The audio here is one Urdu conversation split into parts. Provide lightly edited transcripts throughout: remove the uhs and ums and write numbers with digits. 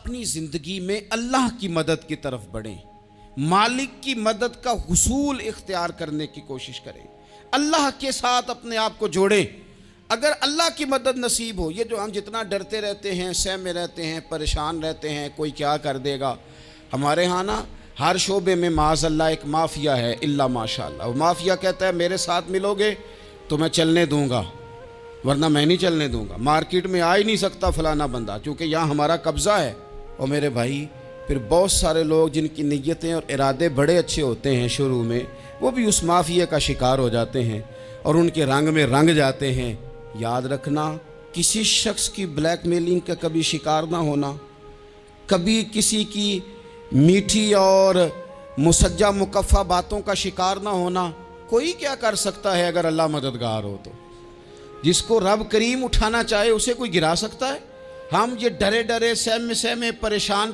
اپنی زندگی میں اللہ کی مدد کی طرف بڑھیں، مالک کی مدد کا حصول اختیار کرنے کی کوشش کریں، اللہ کے ساتھ اپنے آپ کو جوڑیں۔ اگر اللہ کی مدد نصیب ہو، یہ جو ہم جتنا ڈرتے رہتے ہیں، سہمے رہتے ہیں، پریشان رہتے ہیں کوئی کیا کر دے گا، ہمارے ہاں نا ہر شعبے میں معاذ اللہ ایک مافیا ہے، الا ماشاء اللہ۔ وہ مافیا کہتا ہے میرے ساتھ ملو گے تو میں چلنے دوں گا، ورنہ میں نہیں چلنے دوں گا، مارکیٹ میں آ ہی نہیں سکتا فلانا بندہ، کیونکہ یہاں ہمارا قبضہ ہے۔ اور میرے بھائی پھر بہت سارے لوگ جن کی نیتیں اور ارادے بڑے اچھے ہوتے ہیں شروع میں، وہ بھی اس مافیا کا شکار ہو جاتے ہیں اور ان کے رنگ میں رنگ جاتے ہیں۔ یاد رکھنا، کسی شخص کی بلیک میلنگ کا کبھی شکار نہ ہونا، کبھی کسی کی میٹھی اور مسجع مکفہ باتوں کا شکار نہ ہونا۔ کوئی کیا کر سکتا ہے اگر اللہ مددگار ہو تو؟ جس کو رب کریم اٹھانا چاہے اسے کوئی گرا سکتا ہے؟ ہم یہ ڈرے ڈرے سہمے پریشان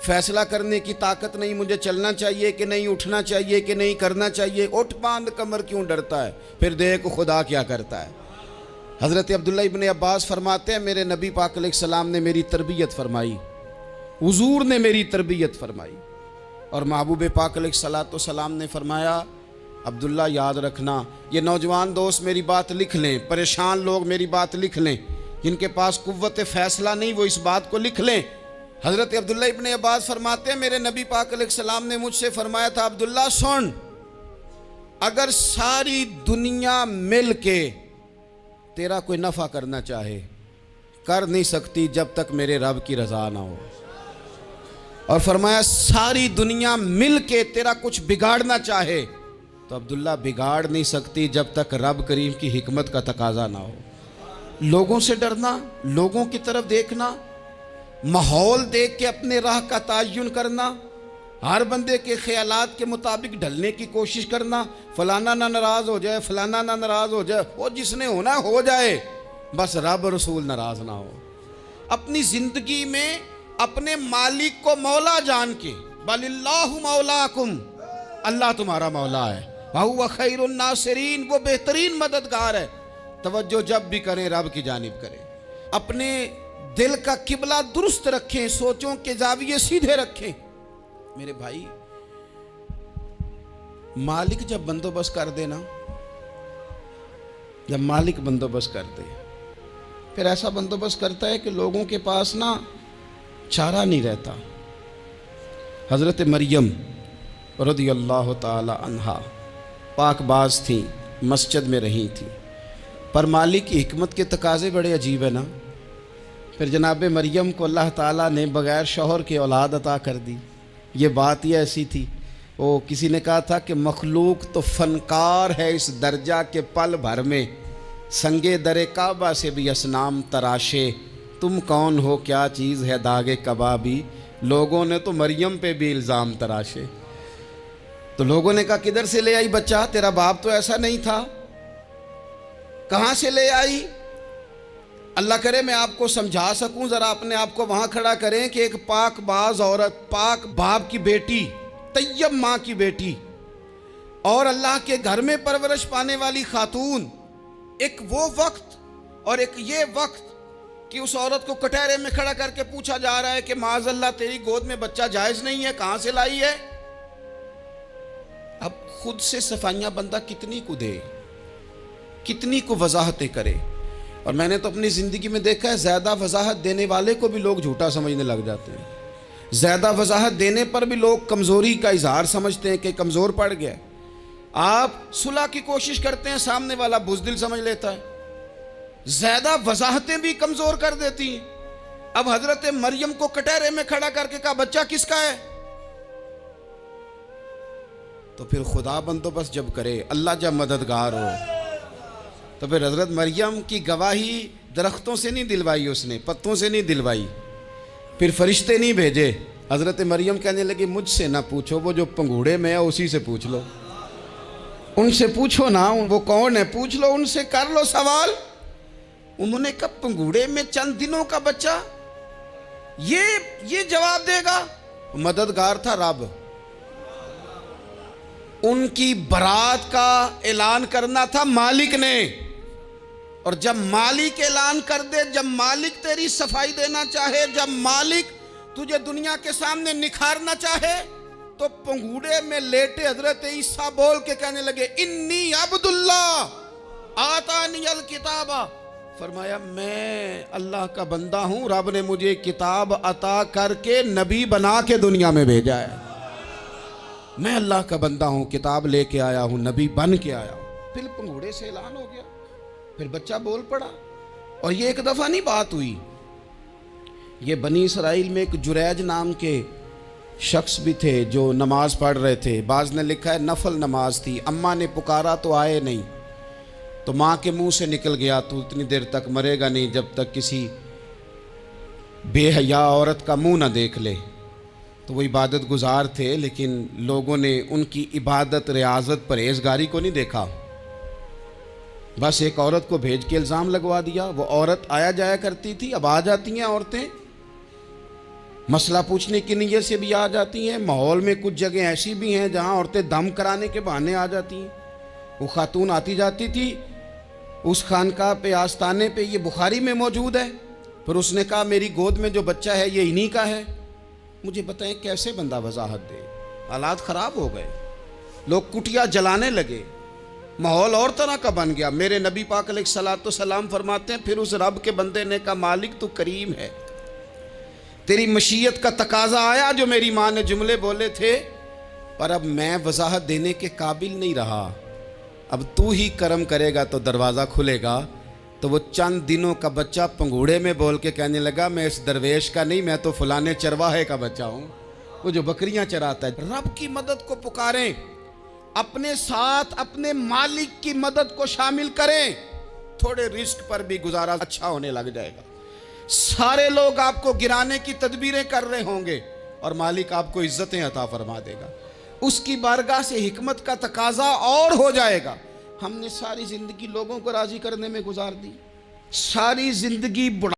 فیصلہ کرنے کی طاقت نہیں، مجھے چلنا چاہیے کہ نہیں، اٹھنا چاہیے کہ نہیں، کرنا چاہیے، اٹھ باندھ کمر کیوں ڈرتا ہے؟ پھر دیکھ خدا کیا کرتا ہے۔ حضرت عبداللہ ابن عباس فرماتے ہیں میرے نبی پاک علیہ السلام نے میری تربیت فرمائی، حضور نے میری تربیت فرمائی، اور محبوب پاک علیہ السلام نے فرمایا عبداللہ یاد رکھنا، یہ نوجوان دوست میری بات لکھ لیں، پریشان لوگ میری بات لکھ لیں، جن کے پاس قوت فیصلہ نہیں وہ اس بات کو لکھ لیں۔ حضرت عبداللہ ابن عباس فرماتے ہیں میرے نبی پاک علیہ السلام نے مجھ سے فرمایا تھا عبداللہ سن، اگر ساری دنیا مل کے تیرا کوئی نفع کرنا چاہے کر نہیں سکتی جب تک میرے رب کی رضا نہ ہو، اور فرمایا ساری دنیا مل کے تیرا کچھ بگاڑنا چاہے تو عبداللہ بگاڑ نہیں سکتی جب تک رب کریم کی حکمت کا تقاضا نہ ہو۔ لوگوں سے ڈرنا، لوگوں کی طرف دیکھنا، ماحول دیکھ کے اپنے راہ کا تعین کرنا، ہر بندے کے خیالات کے مطابق ڈھلنے کی کوشش کرنا، فلانا نہ ناراض ہو جائے، فلانا نہ ناراض ہو جائے، وہ جس نے ہونا ہو جائے، بس رب رسول ناراض نہ ہو۔ اپنی زندگی میں اپنے مالک کو مولا جان کے، بل اللہ مولاکم، اللہ تمہارا مولا ہے، وَهُوَ خَيْرُ النَّاصِرِينَ، وہ بہترین مددگار ہے۔ توجہ جب بھی کریں رب کی جانب کریں، اپنے دل کا قبلہ درست رکھیں، سوچوں کے زاویے سیدھے رکھیں۔ میرے بھائی مالک جب بندوبست کر دے نا، جب مالک بندوبست کر دے پھر ایسا بندوبست کرتا ہے کہ لوگوں کے پاس نا چارہ نہیں رہتا۔ حضرت مریم رضی اللہ تعالی عنہا پاک باز تھیں، مسجد میں رہی تھیں، پر مالک کی حکمت کے تقاضے بڑے عجیب ہے نا۔ پھر جناب مریم کو اللہ تعالیٰ نے بغیر شوہر کے اولاد عطا کر دی۔ یہ بات ہی ایسی تھی، وہ کسی نے کہا تھا کہ مخلوق تو فنکار ہے اس درجہ کے پل بھر میں سنگے در کعبہ سے بھی اصنام تراشے، تم کون ہو کیا چیز ہے داغ کبابی، لوگوں نے تو مریم پہ بھی الزام تراشے۔ تو لوگوں نے کہا کدھر سے لے آئی بچہ، تیرا باپ تو ایسا نہیں تھا، کہاں سے لے آئی؟ اللہ کرے میں آپ کو سمجھا سکوں، ذرا اپنے آپ کو وہاں کھڑا کریں کہ ایک پاک باز عورت، پاک باپ کی بیٹی، طیب ماں کی بیٹی، اور اللہ کے گھر میں پرورش پانے والی خاتون، ایک وہ وقت اور ایک یہ وقت کہ اس عورت کو کٹہرے میں کھڑا کر کے پوچھا جا رہا ہے کہ معاذ اللہ تیری گود میں بچہ جائز نہیں ہے، کہاں سے لائی ہے؟ اب خود سے صفائیاں بندہ کتنی کو دے، کتنی کو وضاحتیں کرے۔ اور میں نے تو اپنی زندگی میں دیکھا ہے زیادہ وضاحت دینے والے کو بھی لوگ جھوٹا سمجھنے لگ جاتے ہیں، زیادہ وضاحت دینے پر بھی لوگ کمزوری کا اظہار سمجھتے ہیں کہ کمزور پڑ گیا۔ آپ صلح کی کوشش کرتے ہیں، سامنے والا بزدل سمجھ لیتا ہے، زیادہ وضاحتیں بھی کمزور کر دیتی ہیں۔ اب حضرت مریم کو کٹہرے میں کھڑا کر کے کہا بچہ کس کا ہے؟ تو پھر خدا بندوبست جب کرے، اللہ جب مددگار ہو، تو پھر حضرت مریم کی گواہی درختوں سے نہیں دلوائی، اس نے پتوں سے نہیں دلوائی، پھر فرشتے نہیں بھیجے۔ حضرت مریم کہنے لگی مجھ سے نہ پوچھو، وہ جو پنگوڑے میں ہے اسی سے پوچھ لو، ان سے پوچھو نا، وہ کون ہے پوچھ لو، ان سے کر لو سوال۔ انہوں نے کہا پنگوڑے میں چند دنوں کا بچہ یہ جواب دے گا؟ مددگار تھا رب، ان کی برات کا اعلان کرنا تھا مالک نے، اور جب مالک اعلان کر دے، جب مالک تیری صفائی دینا چاہے، جب مالک تجھے دنیا کے سامنے نکھارنا چاہے، تو پنگوڑے میں لیٹے حضرت عیسیٰ بول کے کہنے لگے انی عبداللہ آتانی الکتاب، فرمایا میں اللہ کا بندہ ہوں، رب نے مجھے کتاب عطا کر کے نبی بنا کے دنیا میں بھیجا ہے، میں اللہ کا بندہ ہوں، کتاب لے کے آیا ہوں، نبی بن کے آیا ہوں۔ پھر پنگوڑے سے اعلان ہو گیا، پھر بچہ بول پڑا۔ اور یہ ایک دفعہ نہیں بات ہوئی، یہ بنی اسرائیل میں ایک جریج نام کے شخص بھی تھے جو نماز پڑھ رہے تھے، بعض نے لکھا ہے نفل نماز تھی، اماں نے پکارا تو آئے نہیں، تو ماں کے منہ سے نکل گیا تو اتنی دیر تک مرے گا نہیں جب تک کسی بے حیا عورت کا منہ نہ دیکھ لے۔ تو وہ عبادت گزار تھے، لیکن لوگوں نے ان کی عبادت، ریاضت، پرہیزگاری کو نہیں دیکھا، بس ایک عورت کو بھیج کے الزام لگوا دیا۔ وہ عورت آیا جایا کرتی تھی، اب آ جاتی ہیں عورتیں، مسئلہ پوچھنے کی نیت سے بھی آ جاتی ہیں۔ ماحول میں کچھ جگہ ایسی بھی ہیں جہاں عورتیں دم کرانے کے بہانے آ جاتی ہیں۔ وہ خاتون آتی جاتی تھی اس خانقاہ پہ، آستانے پہ، یہ بخاری میں موجود ہے۔ پھر اس نے کہا میری گود میں جو بچہ ہے یہ انہی کا ہے۔ مجھے بتائیں کیسے بندہ وضاحت دے؟ حالات خراب ہو گئے، لوگ کٹیا جلانے لگے، ماحول اور طرح کا بن گیا۔ میرے نبی پاک علیہ الصلوۃ والسلام فرماتے ہیں پھر اس رب کے بندے نے کہا مالک تو کریم ہے، تیری مشیت کا تقاضا آیا جو میری ماں نے جملے بولے تھے، پر اب میں وضاحت دینے کے قابل نہیں رہا، اب تو ہی کرم کرے گا تو دروازہ کھلے گا۔ تو وہ چند دنوں کا بچہ پنگوڑے میں بول کے کہنے لگا میں اس درویش کا نہیں، میں تو فلانے چرواہے کا بچہ ہوں، وہ جو بکریاں چراتا ہے۔ رب کی مدد کو پکاریں، اپنے ساتھ اپنے مالک کی مدد کو شامل کریں، تھوڑے رزق پر بھی گزارا اچھا ہونے لگ جائے گا۔ سارے لوگ آپ کو گرانے کی تدبیریں کر رہے ہوں گے اور مالک آپ کو عزتیں عطا فرما دے گا، اس کی بارگاہ سے حکمت کا تقاضا اور ہو جائے گا۔ ہم نے ساری زندگی لوگوں کو راضی کرنے میں گزار دی، ساری زندگی